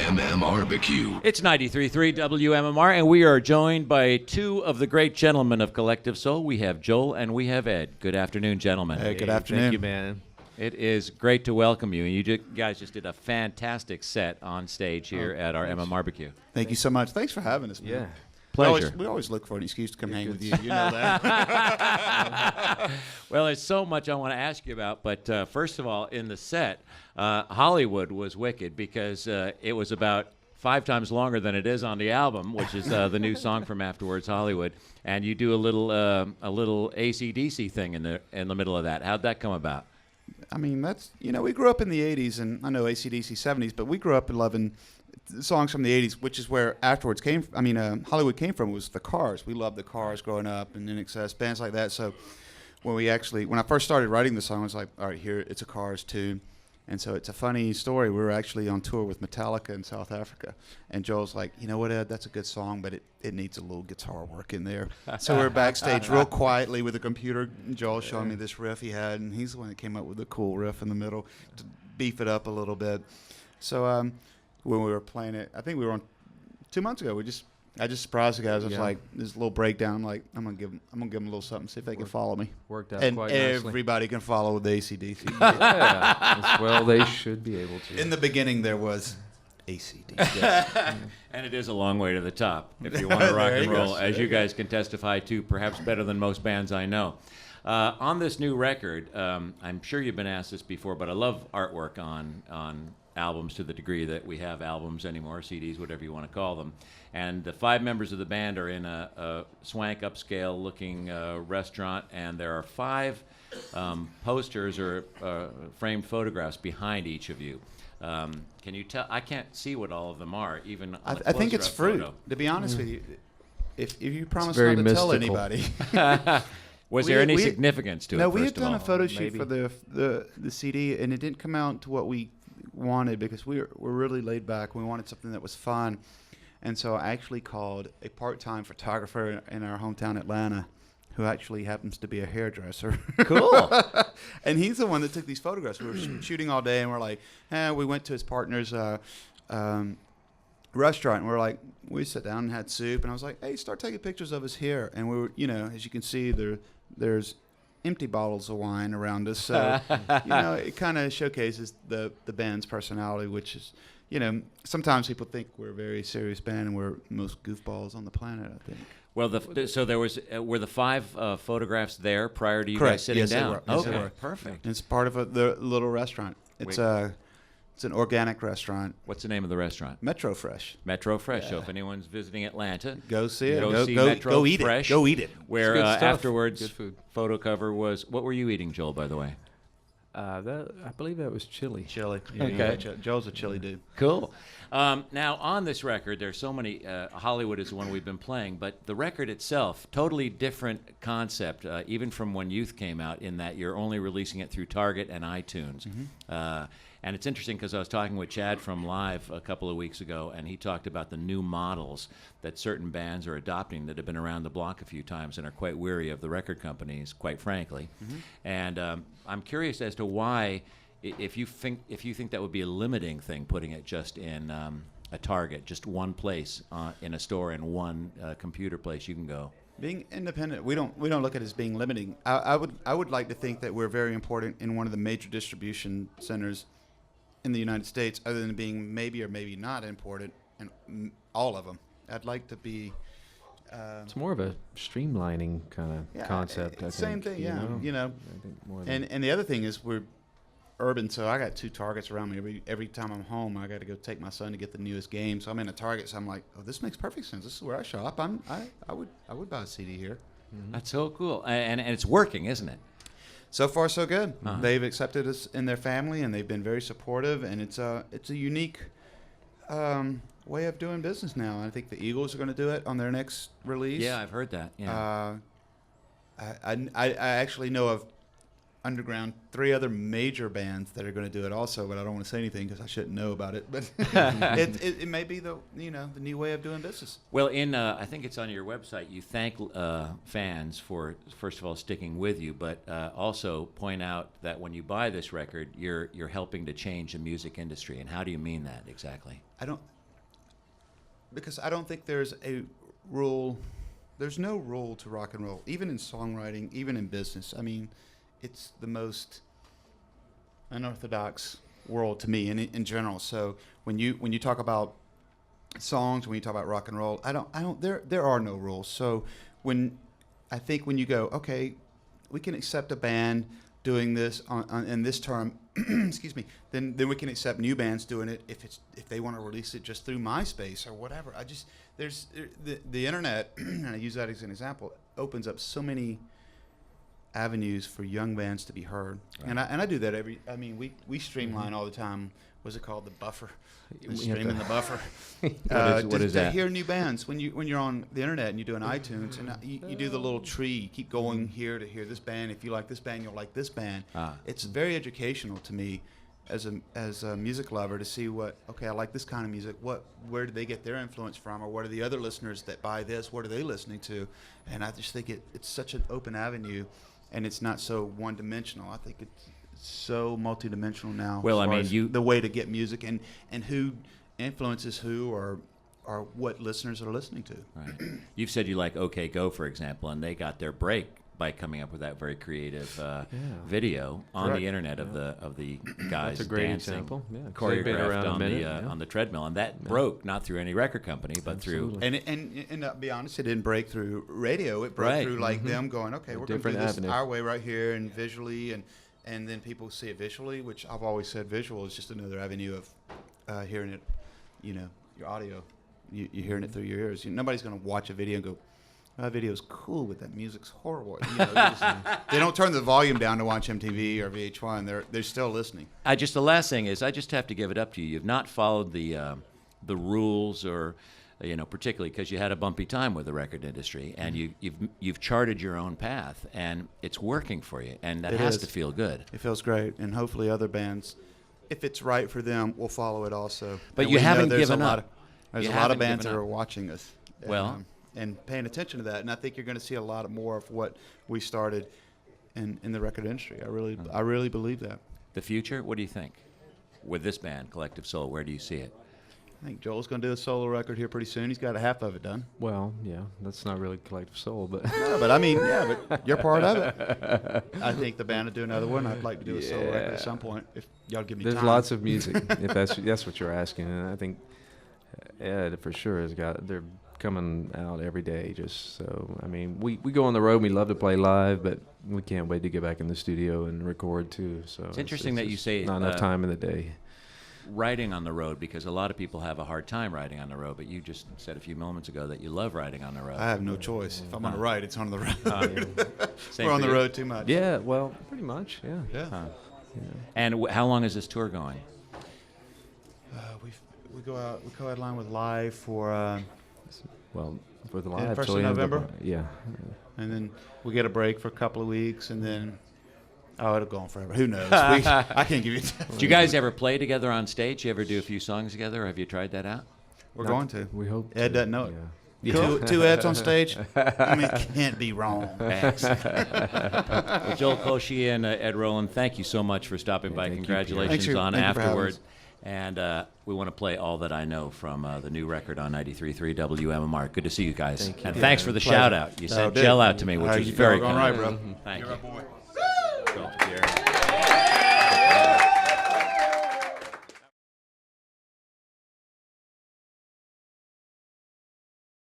MMRBQ. It's 93.3 WMMR, and we are joined by two of the great gentlemen of Collective Soul. We have Joel and we have Ed. Good afternoon, gentlemen. Hey, good afternoon. Thank you, man. It is great to welcome you. You guys just did a fantastic set on stage here at our MMRBQ. Thank you so much. Thanks for having us, man. Yeah. Pleasure. We always look for an excuse to come hang with you. You know that. Well, there's so much I want to ask you about, but first of all, in the set, Hollywood was wicked because it was about 5 times longer than it is on the album, which is the new song from Afterwards Hollywood, and you do a little AC/DC thing in the middle of that. How'd that come about? I mean, that's, we grew up in the 80s, and I know AC/DC 70s, but we grew up loving songs from the 80s, which is where Afterwards Hollywood came from, was the Cars. We loved the Cars growing up and NXS, bands like that. So when I first started writing the song, I was like, all right, here, it's a Cars tune. And so it's a funny story. We were actually on tour with Metallica in South Africa. And Joel's like, you know what, Ed, that's a good song, but it needs a little guitar work in there. So we're backstage real quietly with a computer. Joel's showing me this riff he had, and he's the one that came up with the cool riff in the middle to beef it up a little bit. So when we were playing it, I think we were on 2 months ago, I just surprised the guys. I was like, this little breakdown. I'm like, I'm gonna give them a little something, see if they can follow me. Worked out and quite nicely. Everybody can follow with the AC/DC. Yeah. Well, they should be able to. In the beginning, there was AC/DC. And it is a long way to the top if you want to rock and roll, as you guys can testify to, perhaps better than most bands I know. On this new record, I'm sure you've been asked this before, but I love artwork on albums to the degree that we have albums anymore, CDs, whatever you want to call them. And the 5 members of the band are in a swank, upscale-looking restaurant, and there are 5 posters or framed photographs behind each of you. Can you tell? I can't see what all of them are, even on I think it's fruit. photo. To be honest with you, if you promise very not to tell mystical. anybody. Was there any significance to it? No, we had first of done all? a photo shoot Maybe. for the CD, and it didn't come out to what we wanted because we're really laid back. We wanted something that was fun. And so I actually called a part-time photographer in our hometown, Atlanta, who actually happens to be a hairdresser. Cool. And he's the one that took these photographs. We were shooting all day, and we're like, we went to his partner's restaurant, and we sat down and had soup, and I was like, hey, start taking pictures of us here. And we were, as you can see, there's empty bottles of wine around us. So, it kind of showcases the band's personality, which is, sometimes people think we're a very serious band and we're the most goofballs on the planet, I think. Well, so there was were the 5 photographs there prior to you Correct. guys sitting Yes, they down? were. Yes, they Okay, were. perfect. And it's part of the little restaurant. It's an organic restaurant, What's the name of the restaurant? Metro Fresh. Metro Fresh. So if anyone's visiting Atlanta, Go see it. Go see Metro eat Fresh. it. Go eat it. Where It's good stuff. Afterwards, Good food. photo cover was. What were you eating, Joel? By the way. I believe that was chili. Chili. Okay. Joel's a chili dude. Cool. Now, on this record, there's so many. Hollywood is the one we've been playing, but the record itself, totally different concept, even from when Youth came out, in that you're only releasing it through Target and iTunes. And it's interesting because I was talking with Chad from Live a couple of weeks ago, and he talked about the new models that certain bands are adopting that have been around the block a few times and are quite weary of the record companies, quite frankly. And I'm curious as to why. If you think that would be a limiting thing, putting it just in a Target, just one place in a store and one computer place you can go. Being independent, we don't look at it as being limiting. I would like to think that we're very important in one of the major distribution centers in the United States, other than being maybe or maybe not important in all of them. I'd like to be. It's more of a streamlining kind of concept. I Same think, thing, yeah. I think more than And the other thing is we're urban, so I got 2 Targets around me. Every time I'm home, I got to go take my son to get the newest game. So I'm in a Target, so I'm like, oh, this makes perfect sense. This is where I shop. I would buy a CD here. That's so cool, and it's working, isn't it? So far, so good. They've accepted us in their family, and they've been very supportive. And it's a unique way of doing business now. I think the Eagles are going to do it on their next release. Yeah, I've heard that. Yeah. I actually know of underground 3 other major bands that are going to do it also, but I don't want to say anything because I shouldn't know about it. But it may be the new way of doing business. Well, I think it's on your website. You thank fans for, first of all, sticking with you, but also point out that when you buy this record, you're helping to change the music industry. And how do you mean that exactly? because I don't think there's a rule. There's no rule to rock and roll, even in songwriting, even in business. I mean, it's the most unorthodox world to me in general. So when you talk about songs, when you talk about rock and roll, there are no rules. So when you go, okay, we can accept a band doing this in this term, excuse me, then we can accept new bands doing it if they want to release it just through MySpace or whatever. There's the internet, and I use that as an example, opens up so many avenues for young bands to be heard. Right. And I do that we streamline all the time. What's it called? The buffer. Streaming the buffer. What is that? To hear new bands when you're on the internet and you do an iTunes and you do the little tree. You keep going here to hear this band. If you like this band, you'll like this band. It's very educational to me as a music lover to see I like this kind of music. Where do they get their influence from, or what are the other listeners that buy this? What are they listening to? And I just think it's such an open avenue, and it's not so one-dimensional. I think it's so multidimensional now. Well, I mean, the way to get music and who influences who or what listeners are listening to. Right. You've said you like OK Go, for example, and they got their break by coming up with that very creative video on the internet of the guys That's a great dancing, example. Yeah, choreographed on the treadmill, and that broke not through any record company, but through and to be honest, it didn't break through radio. It broke through like them going, okay, we're going to do this our way right here and visually and then people see it visually, which I've always said visual is just another avenue of hearing it, your audio. You're hearing it through your ears. Nobody's going to watch a video and go, that video's cool, but that music's horrible. They don't turn the volume down to watch MTV or VH1. They're still listening. The last thing is, I just have to give it up to you. You've not followed the rules or particularly because you had a bumpy time with the record industry, and you've charted your own path, and it's working for you, and that has to feel good. It feels great, and hopefully other bands, if it's right for them, will follow it also. But you haven't given up. There's a lot of bands that are watching us. Well, and paying attention to that, and I think you're going to see a lot more of what we started in the record industry. I really believe that. The future, what do you think? With this band, Collective Soul, where do you see it? I think Joel's going to do a solo record here pretty soon. He's got a half of it done. Well, yeah, that's not really Collective Soul, but no, but you're part of it. I think the band will do another one. I'd like to do a solo record at some point if y'all give me time. There's lots of music, if that's what you're asking, and I think Ed for sure they're coming out every day. Just so we go on the road. We love to play live, but we can't wait to get back in the studio and record too. So it's interesting that you say not enough time in the day. Riding on the road, because a lot of people have a hard time riding on the road, but you just said a few moments ago that you love riding on the road. I have no choice. If I'm on the ride, it's on the road. We're on the road too much. Yeah, well, pretty much, yeah. Yeah. And how long is this tour going? We go out. We co-headline with Live for for the live first of November. Yeah. And then we get a break for a couple of weeks, and then it'll go on forever. Who knows? I can't give you. Do you guys ever play together on stage? You ever do a few songs together, or have you tried that out? We're going to. We hope. Ed doesn't know it. Yeah. Two Eds on stage. It can't be wrong. Well, Joel Koshy and Ed Rowland, thank you so much for stopping by. Congratulations on Afterward. And we want to play All That I Know from the new record on 93.3 WMMR. Good to see you guys. Thank you. And thanks for the shout out. You sent Jill out to me, which was very kind. All right, bro. Thank You're you. a boy. Cool.